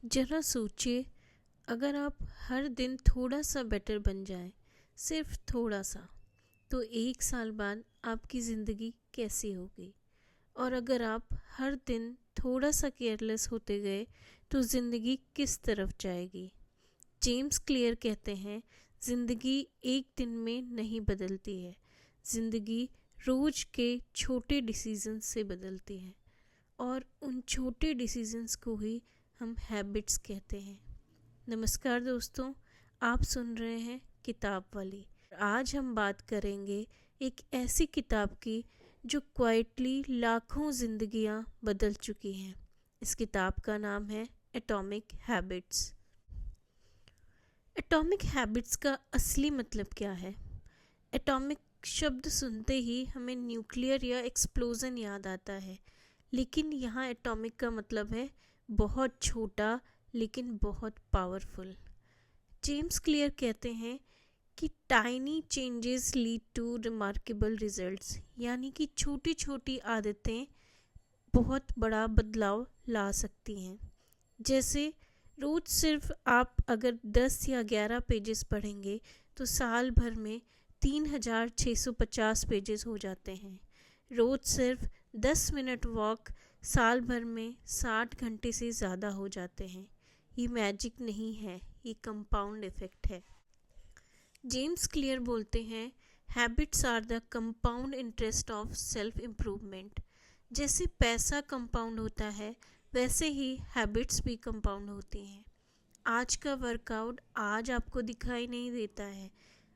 जरा सोचिए, अगर आप हर दिन थोड़ा सा बेटर बन जाएं, सिर्फ थोड़ा सा, तो 1 साल बाद आपकी ज़िंदगी कैसी होगी। और अगर आप हर दिन थोड़ा सा केयरलेस होते गए तो ज़िंदगी किस तरफ जाएगी। जेम्स क्लियर कहते हैं, ज़िंदगी एक दिन में नहीं बदलती है, ज़िंदगी रोज़ के छोटे डिसीजंस से बदलती है। और उन छोटे डिसीजंस को ही हम हैबिट्स कहते हैं। नमस्कार दोस्तों, आप सुन रहे हैं किताब वाली। आज हम बात करेंगे एक ऐसी किताब की जो क्वाइटली लाखों जिंदगियां बदल चुकी हैं। इस किताब का नाम है एटॉमिक हैबिट्स। एटॉमिक हैबिट्स का असली मतलब क्या है? एटॉमिक शब्द सुनते ही हमें न्यूक्लियर या एक्सप्लोजन याद आता है, लेकिन यहाँ एटॉमिक का मतलब है बहुत छोटा लेकिन बहुत पावरफुल। जेम्स क्लियर कहते हैं कि tiny changes lead to remarkable results, यानी कि छोटी छोटी आदतें बहुत बड़ा बदलाव ला सकती हैं। जैसे रोज़ सिर्फ आप अगर 10 या 11 पेजेस पढ़ेंगे तो साल भर में 3650 पेजेस हो जाते हैं। रोज़ सिर्फ 10 मिनट वॉक साल भर में 60 घंटे से ज़्यादा हो जाते हैं। ये मैजिक नहीं है, ये कंपाउंड इफ़ेक्ट है। जेम्स क्लियर बोलते हैं, habits are the compound interest of self improvement. जैसे पैसा कंपाउंड होता है, वैसे ही हैबिट्स भी कंपाउंड होती हैं। आज का वर्कआउट आज आपको दिखाई नहीं देता है,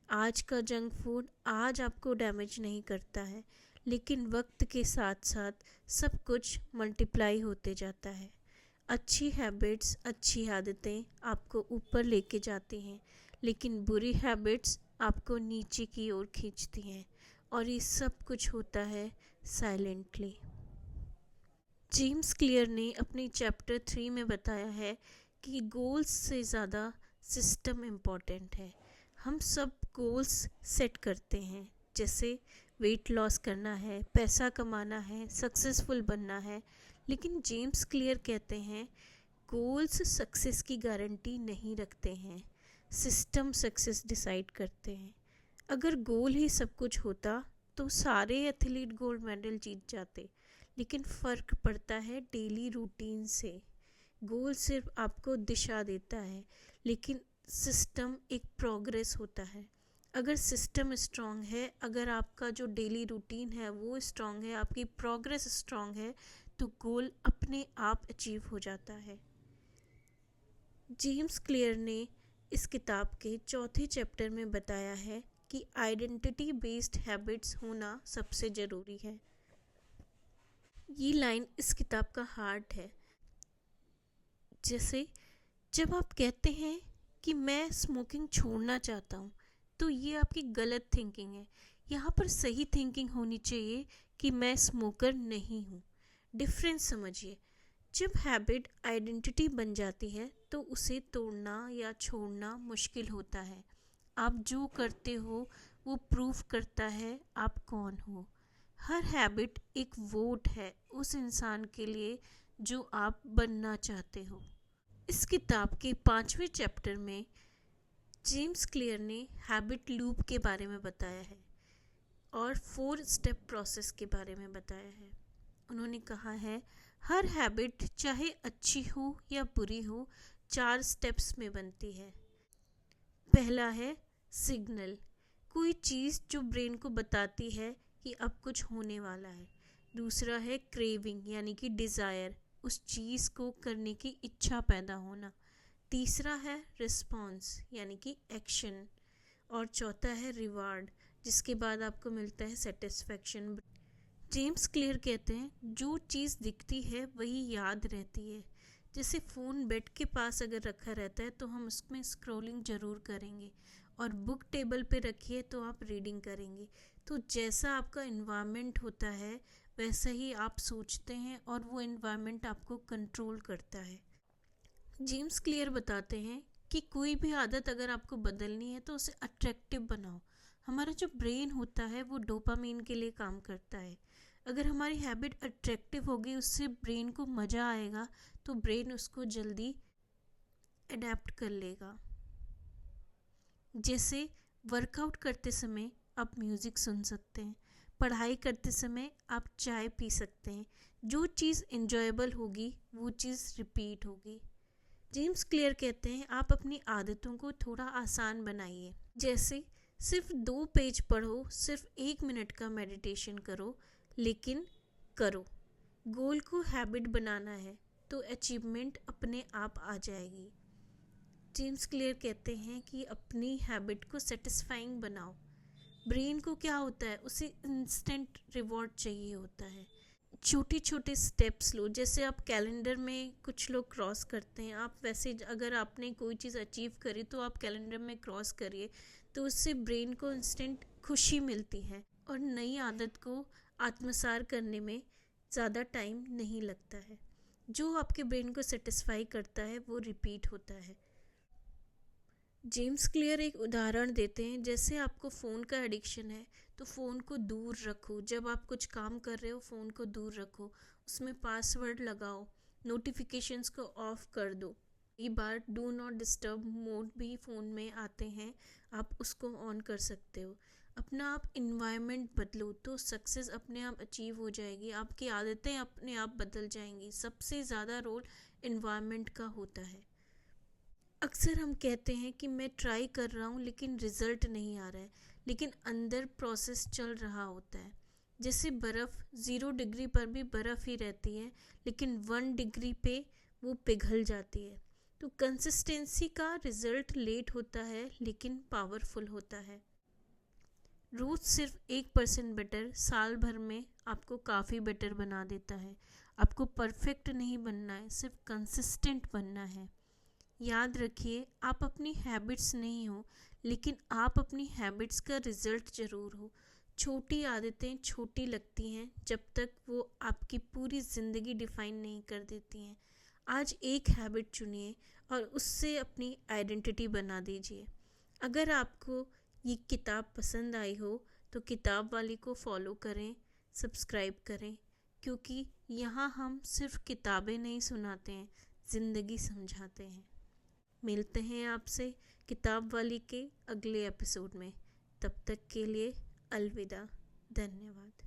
आज का जंक फूड आज आपको डैमेज नहीं करता है, लेकिन वक्त के साथ साथ सब कुछ मल्टीप्लाई होते जाता है। अच्छी हैबिट्स, अच्छी आदतें आपको ऊपर लेके जाती हैं, लेकिन बुरी हैबिट्स आपको नीचे की ओर खींचती हैं। और ये सब कुछ होता है साइलेंटली। जेम्स क्लियर ने अपने चैप्टर 3 में बताया है कि गोल्स से ज़्यादा सिस्टम इम्पॉर्टेंट है। हम सब गोल्स सेट करते हैं, जैसे वेट लॉस करना है, पैसा कमाना है, सक्सेसफुल बनना है, लेकिन जेम्स क्लियर कहते हैं गोल्स सक्सेस की गारंटी नहीं रखते हैं, सिस्टम सक्सेस डिसाइड करते हैं। अगर गोल ही सब कुछ होता तो सारे एथलीट गोल्ड मेडल जीत जाते, लेकिन फ़र्क पड़ता है डेली रूटीन से। गोल सिर्फ आपको दिशा देता है, लेकिन सिस्टम एक प्रोग्रेस होता है। अगर सिस्टम स्ट्रांग है, अगर आपका जो डेली रूटीन है वो स्ट्रांग है, आपकी प्रोग्रेस स्ट्रांग है, तो गोल अपने आप अचीव हो जाता है। जेम्स क्लियर ने इस किताब के चौथे चैप्टर में बताया है कि आइडेंटिटी बेस्ड हैबिट्स होना सबसे ज़रूरी है। ये लाइन इस किताब का हार्ट है। जैसे जब आप कहते हैं कि मैं स्मोकिंग छोड़ना चाहता हूँ, तो ये आपकी गलत थिंकिंग है। यहाँ पर सही थिंकिंग होनी चाहिए कि मैं स्मोकर नहीं हूँ। डिफरेंस समझिए। जब हैबिट आइडेंटिटी बन जाती है तो उसे तोड़ना या छोड़ना मुश्किल होता है। आप जो करते हो वो प्रूव करता है आप कौन हो। हर हैबिट एक वोट है उस इंसान के लिए जो आप बनना चाहते हो। इस किताब के 5वें चैप्टर में जेम्स क्लियर ने हैबिट लूप के बारे में बताया है और 4 स्टेप प्रोसेस के बारे में बताया है। उन्होंने कहा है, हर हैबिट चाहे अच्छी हो या बुरी हो 4 स्टेप्स में बनती है। पहला है सिग्नल, कोई चीज़ जो ब्रेन को बताती है कि अब कुछ होने वाला है। दूसरा है क्रेविंग, यानी कि डिज़ायर, उस चीज़ को करने की इच्छा पैदा होना। तीसरा है रिस्पॉन्स, यानी कि एक्शन। और चौथा है रिवार्ड, जिसके बाद आपको मिलता है सेटिस्फैक्शन। जेम्स क्लियर कहते हैं, जो चीज़ दिखती है वही याद रहती है। जैसे फ़ोन बेड के पास अगर रखा रहता है तो हम उसमें स्क्रॉलिंग ज़रूर करेंगे, और बुक टेबल पे रखिए तो आप रीडिंग करेंगे। तो जैसा आपका इन्वायरमेंट होता है वैसा ही आप सोचते हैं, और वो इन्वायरमेंट आपको कंट्रोल करता है। जेम्स क्लियर बताते हैं कि कोई भी आदत अगर आपको बदलनी है तो उसे अट्रैक्टिव बनाओ। हमारा जो ब्रेन होता है वो डोपामीन के लिए काम करता है। अगर हमारी हैबिट अट्रैक्टिव होगी, उससे ब्रेन को मज़ा आएगा, तो ब्रेन उसको जल्दी अडेप्ट कर लेगा। जैसे वर्कआउट करते समय आप म्यूज़िक सुन सकते हैं, पढ़ाई करते समय आप चाय पी सकते हैं। जो चीज़ एन्जॉयबल होगी वो चीज़ रिपीट होगी। जेम्स क्लियर कहते हैं आप अपनी आदतों को थोड़ा आसान बनाइए। जैसे सिर्फ 2 पेज पढ़ो, सिर्फ 1 मिनट का मेडिटेशन करो, लेकिन करो। गोल को हैबिट बनाना है तो अचीवमेंट अपने आप आ जाएगी। जेम्स क्लियर कहते हैं कि अपनी हैबिट को सेटिस्फाइंग बनाओ। ब्रेन को क्या होता है, उसे इंस्टेंट रिवॉर्ड चाहिए होता है। छोटे छोटे स्टेप्स लो। जैसे आप कैलेंडर में कुछ लोग क्रॉस करते हैं, आप वैसे अगर आपने कोई चीज़ अचीव करी तो आप कैलेंडर में क्रॉस करिए, तो उससे ब्रेन को इंस्टेंट खुशी मिलती है और नई आदत को आत्मसात करने में ज़्यादा टाइम नहीं लगता है। जो आपके ब्रेन को सेटिस्फाई करता है वो रिपीट होता है। जेम्स क्लियर एक उदाहरण देते हैं, जैसे आपको फ़ोन का एडिक्शन है तो फ़ोन को दूर रखो। जब आप कुछ काम कर रहे हो फ़ोन को दूर रखो, उसमें पासवर्ड लगाओ, नोटिफिकेशंस को ऑफ कर दो। कई बार डू नॉट डिस्टर्ब मोड भी फ़ोन में आते हैं, आप उसको ऑन कर सकते हो। अपना आप इन्वायरमेंट बदलो तो सक्सेस अपने आप अचीव हो जाएगी, आपकी आदतें अपने आप बदल जाएंगी। सबसे ज़्यादा रोल इन्वायरमेंट का होता है। अक्सर हम कहते हैं कि मैं ट्राई कर रहा हूँ लेकिन रिज़ल्ट नहीं आ रहा है, लेकिन अंदर प्रोसेस चल रहा होता है। जैसे बर्फ़ 0 डिग्री पर भी बर्फ़ ही रहती है, लेकिन 1 डिग्री पे वो पिघल जाती है। तो कंसिस्टेंसी का रिज़ल्ट लेट होता है लेकिन पावरफुल होता है। रोज़ सिर्फ 1% बेटर साल भर में आपको काफ़ी बेटर बना देता है। आपको परफेक्ट नहीं बनना है, सिर्फ कंसिस्टेंट बनना है। याद रखिए, आप अपनी हैबिट्स नहीं हो, लेकिन आप अपनी हैबिट्स का रिज़ल्ट ज़रूर हो। छोटी आदतें छोटी लगती हैं जब तक वो आपकी पूरी ज़िंदगी डिफ़ाइन नहीं कर देती हैं। आज एक हैबिट चुनिए और उससे अपनी आइडेंटिटी बना दीजिए। अगर आपको ये किताब पसंद आई हो तो किताब वाली को फॉलो करें, सब्सक्राइब करें, क्योंकि यहाँ हम सिर्फ किताबें नहीं सुनाते हैं, ज़िंदगी समझाते हैं। मिलते हैं आपसे किताब वाली के अगले एपिसोड में। तब तक के लिए अलविदा। धन्यवाद।